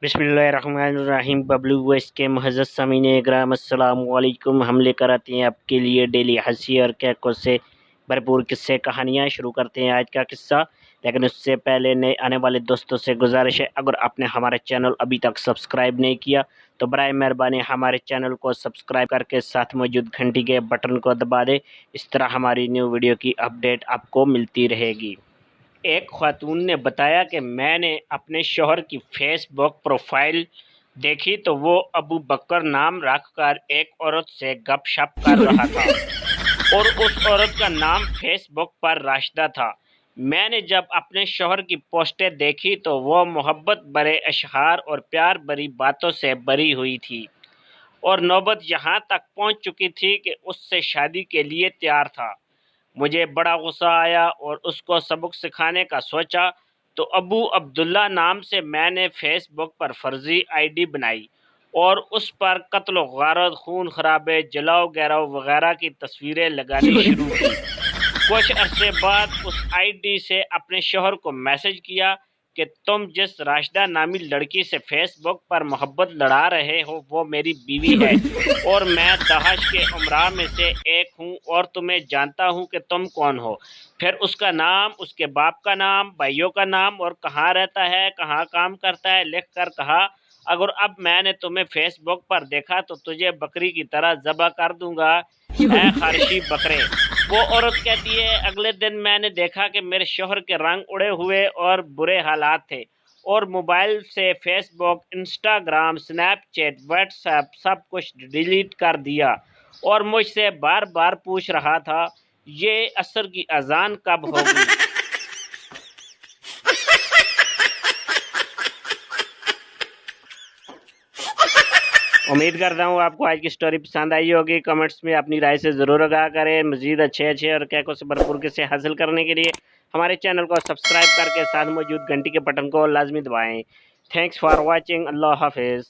बिस्मिल्लाहिर्रहमानिर्रहीम। बबलू वॉइस के मुअज़्ज़ज़ सामीन इकराम, अस्सलाम वालेकुम। हम लेकर आते हैं आपके लिए डेली हंसी और कैकों से भरपूर किस्से कहानियाँ। शुरू करते हैं आज का किस्सा, लेकिन उससे पहले नए आने वाले दोस्तों से गुजारिश है, अगर आपने हमारे चैनल अभी तक सब्सक्राइब नहीं किया तो बराए मेहरबानी हमारे चैनल को सब्सक्राइब करके साथ मौजूद घंटी के बटन को दबा दें। इस तरह हमारी न्यू वीडियो की अपडेट आपको मिलती रहेगी। एक खातून ने बताया कि मैंने अपने शौहर की फेसबुक प्रोफाइल देखी तो वो अबू बकर नाम रखकर एक औरत से गपशप कर रहा था और उस औरत का नाम फेसबुक पर राशिदा था। मैंने जब अपने शौहर की पोस्टें देखी तो वो मोहब्बत भरे अशहार और प्यार भरी बातों से भरी हुई थी और नौबत यहाँ तक पहुँच चुकी थी कि उससे शादी के लिए तैयार था। मुझे बड़ा गुस्सा आया और उसको सबक सिखाने का सोचा तो अबू अब्दुल्ला नाम से मैंने फेसबुक पर फर्जी आईडी बनाई और उस पर कत्ल गारत, खून खराबे, जलाओ गहराव वगैरह की तस्वीरें लगानी शुरू की। कुछ अरसे बाद उस आईडी से अपने शौहर को मैसेज किया कि तुम जिस राशिदा नामी लड़की से फेसबुक पर मोहब्बत लड़ा रहे हो वो मेरी बीवी है और मैं दहाश के उमरा में से एक हूँ और तुम्हें जानता हूँ कि तुम कौन हो। फिर उसका नाम, उसके बाप का नाम, भाइयों का नाम और कहाँ रहता है, कहाँ काम करता है लिख कर कहा, अगर अब मैंने तुम्हें फेसबुक पर देखा तो तुझे बकरी की तरह ज़बह कर दूंगा, ऐ खारशी बकरे। वो औरत कहती है, अगले दिन मैंने देखा कि मेरे शौहर के रंग उड़े हुए और बुरे हालात थे और मोबाइल से फेसबुक, इंस्टाग्राम, स्नैपचैट, व्हाट्सएप सब कुछ डिलीट कर दिया और मुझसे बार बार पूछ रहा था ये असर की अजान कब होगी। उम्मीद करता हूँ आपको आज की स्टोरी पसंद आई होगी। कमेंट्स में अपनी राय से ज़रूर आगाह करें। मज़ीद अच्छे और कैकों से भरपूर किस्से हासिल करने के लिए हमारे चैनल को सब्सक्राइब करके साथ मौजूद घंटी के बटन को लाजमी दबाएं। Thanks for watching. अल्लाह हाफिज़।